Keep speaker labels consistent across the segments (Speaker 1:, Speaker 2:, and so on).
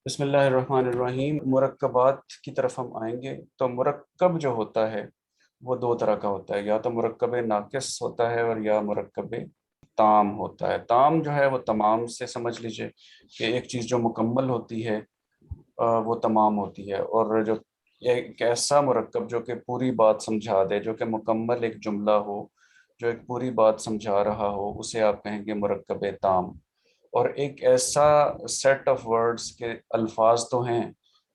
Speaker 1: بسم اللہ الرحمن الرحیم۔ مرکبات کی طرف ہم آئیں گے تو مرکب جو ہوتا ہے وہ دو طرح کا ہوتا ہے، یا تو مرکب ناقص ہوتا ہے اور یا مرکب تام ہوتا ہے۔ تام جو ہے وہ تمام سے سمجھ لیجئے کہ ایک چیز جو مکمل ہوتی ہے وہ تمام ہوتی ہے، اور جو ایک ایسا مرکب جو کہ پوری بات سمجھا دے، جو کہ مکمل ایک جملہ ہو، جو ایک پوری بات سمجھا رہا ہو، اسے آپ کہیں گے مرکب تام۔ اور ایک ایسا سیٹ آف ورڈز کے الفاظ تو ہیں،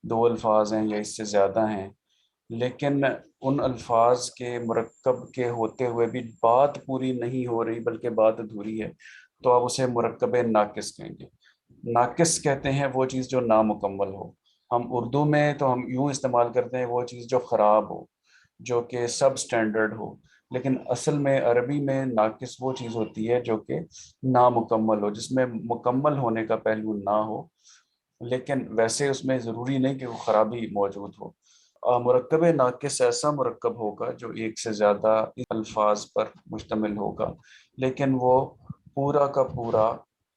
Speaker 1: دو الفاظ ہیں یا اس سے زیادہ ہیں، لیکن ان الفاظ کے مرکب کے ہوتے ہوئے بھی بات پوری نہیں ہو رہی بلکہ بات ادھوری ہے، تو آپ اسے مرکب ناقص کہیں گے۔ ناقص کہتے ہیں وہ چیز جو نامکمل ہو۔ ہم اردو میں تو ہم یوں استعمال کرتے ہیں وہ چیز جو خراب ہو، جو کہ سب سٹینڈرڈ ہو، لیکن اصل میں عربی میں ناقص وہ چیز ہوتی ہے جو کہ نامکمل ہو، جس میں مکمل ہونے کا پہلو نہ ہو، لیکن ویسے اس میں ضروری نہیں کہ وہ خرابی موجود ہو۔ مرکب ناقص ایسا مرکب ہوگا جو ایک سے زیادہ الفاظ پر مشتمل ہوگا، لیکن وہ پورا کا پورا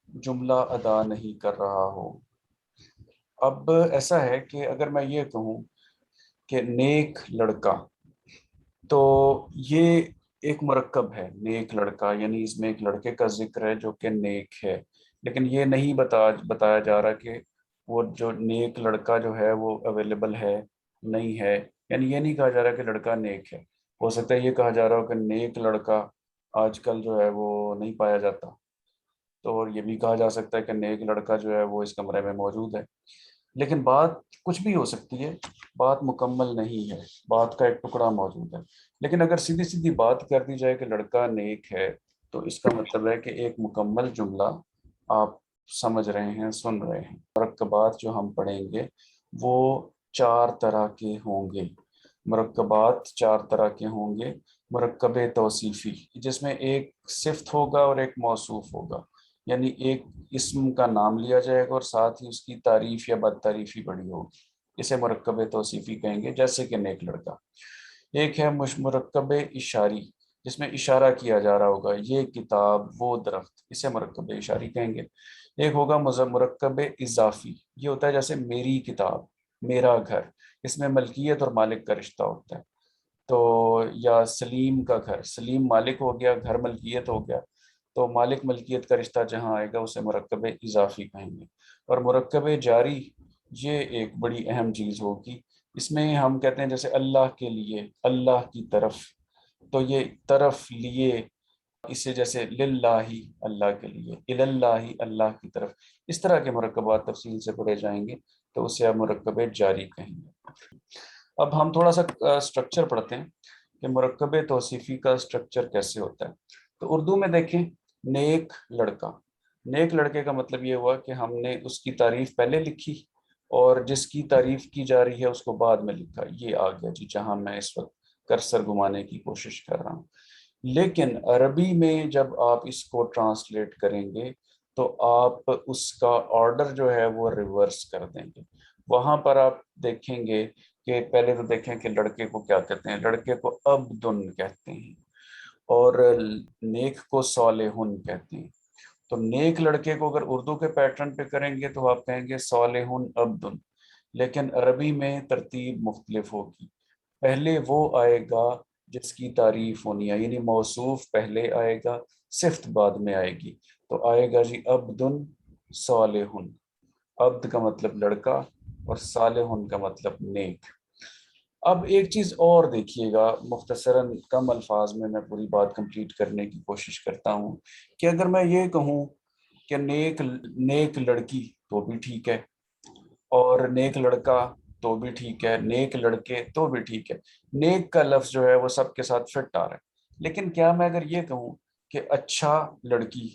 Speaker 1: جملہ ادا نہیں کر رہا ہو۔ اب ایسا ہے کہ اگر میں یہ کہوں کہ نیک لڑکا، تو یہ ایک مرکب ہے۔ نیک لڑکا یعنی اس میں ایک لڑکے کا ذکر ہے جو کہ نیک ہے، لیکن یہ نہیں بتایا جا رہا کہ وہ جو نیک لڑکا جو ہے وہ اویلیبل ہے، نہیں ہے۔ یعنی یہ نہیں کہا جا رہا کہ لڑکا نیک ہے، ہو سکتا ہے یہ کہا جا رہا ہو کہ نیک لڑکا آج کل جو ہے وہ نہیں پایا جاتا، تو اور یہ بھی کہا جا سکتا ہے کہ نیک لڑکا جو ہے وہ اس کمرے میں موجود ہے۔ لیکن بات کچھ بھی ہو سکتی ہے، بات مکمل نہیں ہے، بات کا ایک ٹکڑا موجود ہے۔ لیکن اگر سیدھی سیدھی بات کر دی جائے کہ لڑکا نیک ہے، تو اس کا مطلب ہے کہ ایک مکمل جملہ آپ سمجھ رہے ہیں، سن رہے ہیں۔ مرکبات جو ہم پڑھیں گے وہ چار طرح کے ہوں گے۔ مرکبات چار طرح کے ہوں گے۔ مرکب توصیفی، جس میں ایک صفت ہوگا اور ایک موصوف ہوگا، یعنی ایک اسم کا نام لیا جائے گا اور ساتھ ہی اس کی تعریف یا بد تعریفی بڑی ہوگی، اسے مرکب توصیفی کہیں گے، جیسے کہ نیک لڑکا۔ ایک ہے مرکب اشاری، جس میں اشارہ کیا جا رہا ہوگا، یہ کتاب وہ درخت، اسے مرکب اشاری کہیں گے۔ ایک ہوگا مرکب اضافی، یہ ہوتا ہے جیسے میری کتاب، میرا گھر، اس میں ملکیت اور مالک کا رشتہ ہوتا ہے۔ تو یا سلیم کا گھر، سلیم مالک ہو گیا، گھر ملکیت ہو گیا، تو مالک ملکیت کا رشتہ جہاں آئے گا اسے مرکب اضافی کہیں گے۔ اور مرکب جاری، یہ ایک بڑی اہم چیز ہوگی۔ اس میں ہم کہتے ہیں جیسے اللہ کے لیے، اللہ کی طرف، تو یہ طرف لیے، اسے جیسے للہ، اللہ کے لیے، الاللہ، اللہ کی طرف، اس طرح کے مرکبات تفصیل سے پڑھے جائیں گے تو اسے آپ مرکب جاری کہیں گے۔ اب ہم تھوڑا سا سٹرکچر پڑھتے ہیں کہ مرکب توصیفی کا سٹرکچر کیسے ہوتا ہے۔ تو اردو میں دیکھیں، نیک لڑکا، نیک لڑکے کا مطلب یہ ہوا کہ ہم نے اس کی تعریف پہلے لکھی اور جس کی تعریف کی جا رہی ہے اس کو بعد میں لکھا۔ یہ آ گیا جی جہاں میں اس وقت کرسر گھمانے کی کوشش کر رہا ہوں۔ لیکن عربی میں جب آپ اس کو ٹرانسلیٹ کریں گے تو آپ اس کا آرڈر جو ہے وہ ریورس کر دیں گے۔ وہاں پر آپ دیکھیں گے کہ پہلے تو دیکھیں کہ لڑکے کو کیا کہتے ہیں۔ لڑکے کو عبدن کہتے ہیں اور نیک کو صالحن کہتے ہیں۔ تو نیک لڑکے کو اگر اردو کے پیٹرن پہ کریں گے تو آپ کہیں گے صالحن عبدن، لیکن عربی میں ترتیب مختلف ہوگی۔ پہلے وہ آئے گا جس کی تعریف ہونی ہے، یعنی موصوف پہلے آئے گا، صفت بعد میں آئے گی۔ تو آئے گا جی عبدن صالحن، عبد کا مطلب لڑکا اور صالحن کا مطلب نیک۔ اب ایک چیز اور دیکھیے گا، مختصراً کم الفاظ میں میں پوری بات کمپلیٹ کرنے کی کوشش کرتا ہوں، کہ اگر میں یہ کہوں کہ نیک لڑکی تو بھی ٹھیک ہے، اور نیک لڑکا تو بھی ٹھیک ہے، نیک لڑکے تو بھی ٹھیک ہے، نیک کا لفظ جو ہے وہ سب کے ساتھ فٹ آ رہا ہے۔ لیکن کیا میں اگر یہ کہوں کہ اچھا لڑکی،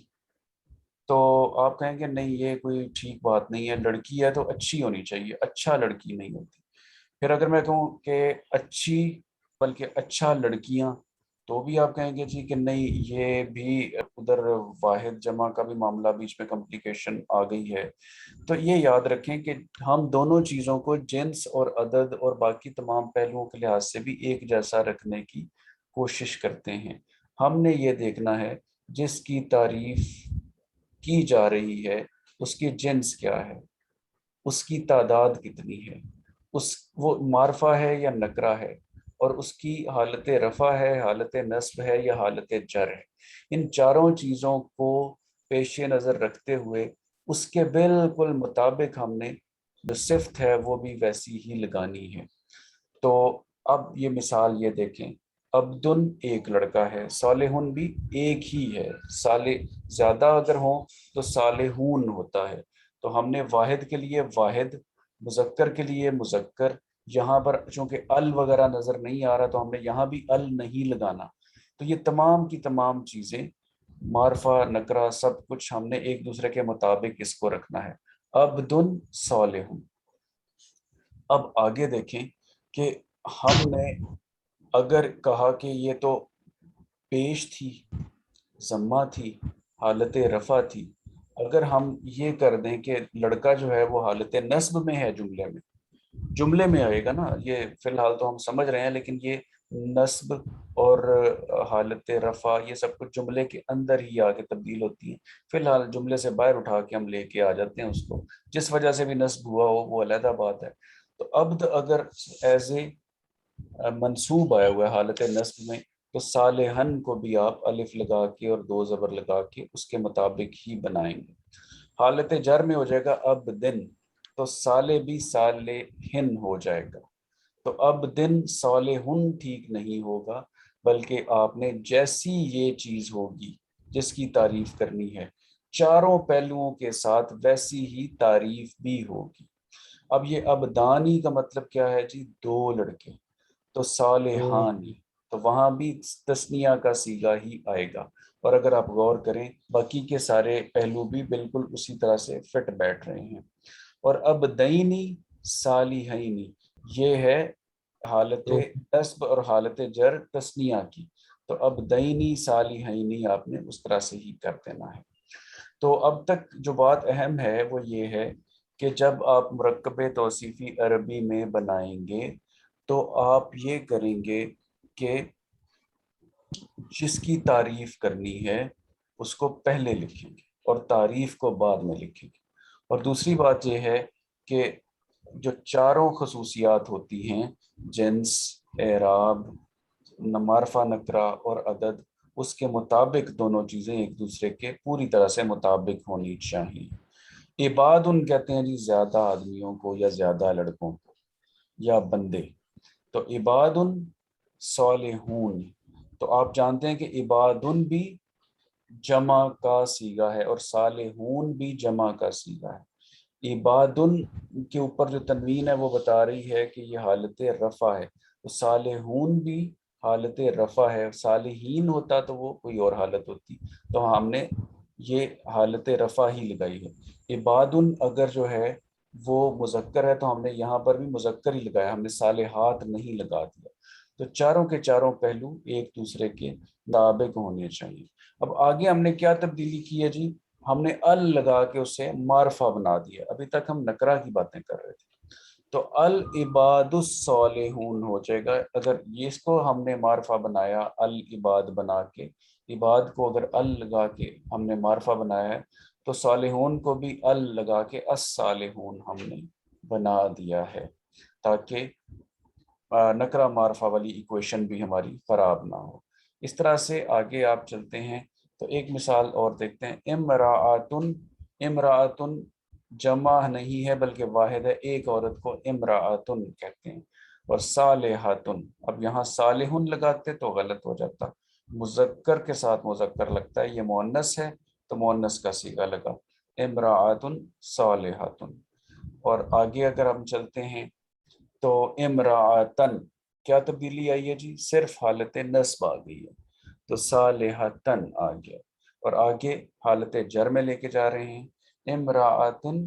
Speaker 1: تو آپ کہیں گے نہیں یہ کوئی ٹھیک بات نہیں ہے، لڑکی ہے تو اچھی ہونی چاہیے، اچھا لڑکی نہیں ہوتی۔ پھر اگر میں کہوں کہ اچھی بلکہ اچھا لڑکیاں، تو بھی آپ کہیں گے جی کہ نہیں، یہ بھی ادھر واحد جمع کا بھی معاملہ، بیچ میں کمپلیکیشن آ گئی ہے۔ تو یہ یاد رکھیں کہ ہم دونوں چیزوں کو جنس اور عدد اور باقی تمام پہلوؤں کے لحاظ سے بھی ایک جیسا رکھنے کی کوشش کرتے ہیں۔ ہم نے یہ دیکھنا ہے جس کی تعریف کی جا رہی ہے اس کی جنس کیا ہے، اس کی تعداد کتنی ہے، وہ معرفہ ہے یا نکرہ ہے، اور اس کی حالت رفع ہے، حالت نصب ہے یا حالت جر ہے۔ ان چاروں چیزوں کو پیش نظر رکھتے ہوئے اس کے بالکل مطابق ہم نے جو صفت ہے وہ بھی ویسی ہی لگانی ہے۔ تو اب یہ مثال یہ دیکھیں، عبدن ایک لڑکا ہے، صالحن بھی ایک ہی ہے، صالح زیادہ اگر ہوں تو صالحون ہوتا ہے۔ تو ہم نے واحد کے لیے واحد، مذکر کے لیے مذکر، یہاں پر چونکہ ال وغیرہ نظر نہیں آ رہا تو ہم نے یہاں بھی ال نہیں لگانا۔ تو یہ تمام کی تمام چیزیں معرفہ نکرہ سب کچھ ہم نے ایک دوسرے کے مطابق اس کو رکھنا ہے۔ عبدن صالح۔ اب آگے دیکھیں کہ ہم نے اگر کہا کہ یہ تو پیش تھی، ضمہ تھی، حالت رفع تھی، اگر ہم یہ کر دیں کہ لڑکا جو ہے وہ حالت نصب میں ہے، جملے میں آئے گا نا، یہ فی الحال تو ہم سمجھ رہے ہیں، لیکن یہ نصب اور حالت رفع یہ سب کچھ جملے کے اندر ہی آ کے تبدیل ہوتی ہیں۔ فی الحال جملے سے باہر اٹھا کے ہم لے کے آ جاتے ہیں اس کو، جس وجہ سے بھی نصب ہوا ہو وہ علیحدہ بات ہے۔ تو عبد اگر ایز اے منصوب آیا ہوا ہے حالت نصب میں، تو صالحن کو بھی آپ الف لگا کے اور دو زبر لگا کے اس کے مطابق ہی بنائیں گے۔ حالت جر میں ہو جائے گا اب دن، تو صالح بھی صالحن ہو جائے گا۔ تو اب دن صالحن ٹھیک نہیں ہوگا، بلکہ آپ نے جیسی یہ چیز ہوگی جس کی تعریف کرنی ہے، چاروں پہلوؤں کے ساتھ ویسی ہی تعریف بھی ہوگی۔ اب یہ ابدانی کا مطلب کیا ہے جی؟ دو لڑکے، تو صالحانی، تو وہاں بھی تثنیہ کا صیغہ ہی آئے گا۔ اور اگر آپ غور کریں باقی کے سارے پہلو بھی بالکل اسی طرح سے فٹ بیٹھ رہے ہیں۔ اور اب دینی صالحینی، یہ ہے حالت نصب اور حالت جر تثنیہ کی، تو اب دینی صالحینی آپ نے اس طرح سے ہی کر دینا ہے۔ تو اب تک جو بات اہم ہے وہ یہ ہے کہ جب آپ مرکب توصیفی عربی میں بنائیں گے تو آپ یہ کریں گے کہ جس کی تعریف کرنی ہے اس کو پہلے لکھیں گے اور تعریف کو بعد میں لکھیں گے۔ اور دوسری بات یہ ہے کہ جو چاروں خصوصیات ہوتی ہیں، جنس، اعراب، معرفہ نکرہ اور عدد، اس کے مطابق دونوں چیزیں ایک دوسرے کے پوری طرح سے مطابق ہونی چاہیے۔ عباد ان کہتے ہیں جی زیادہ آدمیوں کو یا زیادہ لڑکوں کو یا بندے، تو عباد صالحون، تو آپ جانتے ہیں کہ عبادن بھی جمع کا صیغہ ہے اور صالحون بھی جمع کا صیغہ ہے۔ عبادن کے اوپر جو تنوین ہے وہ بتا رہی ہے کہ یہ حالت رفع ہے، تو صالحون بھی حالت رفع ہے، صالحین ہوتا تو وہ کوئی اور حالت ہوتی، تو ہم نے یہ حالت رفع ہی لگائی ہے۔ عبادن اگر جو ہے وہ مذکر ہے تو ہم نے یہاں پر بھی مذکر ہی لگایا، ہم نے صالحات نہیں لگا دیا۔ تو چاروں کے چاروں پہلو ایک دوسرے کے مطابق ہونے چاہیے۔ اب آگے ہم نے کیا تبدیلی کی ہے جی؟ ہم نے ال لگا کے اسے معرفہ بنا دیا، ابھی تک ہم نکرہ کی باتیں کر رہے تھے۔ تو العباد الصالحون ہو جائے گا، اگر یہ اس کو ہم نے معرفہ بنایا العباد بنا کے، عباد کو اگر ال لگا کے ہم نے معرفہ بنایا ہے تو صالحون کو بھی ال لگا کے الصالحون ہم نے بنا دیا ہے، تاکہ نکرہ معرفہ والی ایکویشن بھی ہماری خراب نہ ہو۔ اس طرح سے آگے آپ چلتے ہیں تو ایک مثال اور دیکھتے ہیں۔ امراۃن، امراۃن جمع نہیں ہے بلکہ واحد ہے، ایک عورت کو امراۃن کہتے ہیں۔ اور صالحاتن، اب یہاں صالحن لگاتے تو غلط ہو جاتا، مذکر کے ساتھ مذکر لگتا ہے، یہ مؤنث ہے تو مؤنث کا صیغہ لگا، امراۃن صالحاتن۔ اور آگے اگر ہم چلتے ہیں تو امراۃن کیا تبدیلی آئی ہے جی؟ صرف حالت نصب آ گئی ہے، تو صالحتن آ گیا۔ اور آگے حالت جر میں لے کے جا رہے ہیں، امراۃن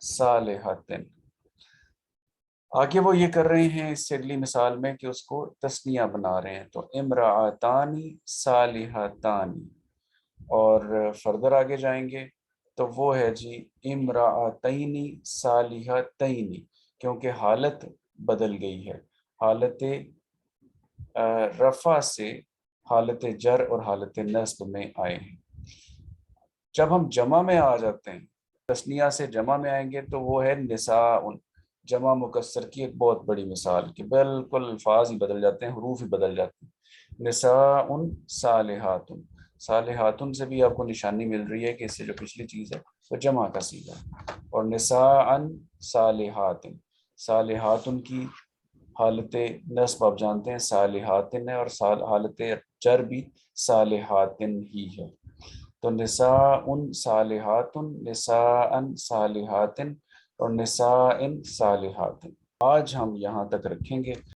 Speaker 1: صالحتن۔ آگے وہ یہ کر رہے ہیں اس سے اگلی مثال میں کہ اس کو تثنیہ بنا رہے ہیں، تو امراۃانی صالحتانی۔ اور فردر آگے جائیں گے تو وہ ہے جی امراۃینی صالحتینی، کیونکہ حالت بدل گئی ہے، حالت رفع سے حالت جر اور حالت نصب میں آئے ہیں۔ جب ہم جمع میں آ جاتے ہیں تثنیہ سے جمع میں آئیں گے تو وہ ہے نساء، جمع مکسر کی ایک بہت بڑی مثال کہ بالکل الفاظ ہی بدل جاتے ہیں، حروف ہی بدل جاتے ہیں۔ نساء صالحات، صالحات سے بھی آپ کو نشانی مل رہی ہے کہ اس سے جو پچھلی چیز ہے وہ جمع کا صیغہ ہے۔ اور نساء صالحات، صالحات کی حالت نصب آپ جانتے ہیں صالحات ہے، اور حالت جر بھی صالحات ہی ہے۔ تو نساء صالحات، نساء صالحات اور نساء صالحات۔ آج ہم یہاں تک رکھیں گے۔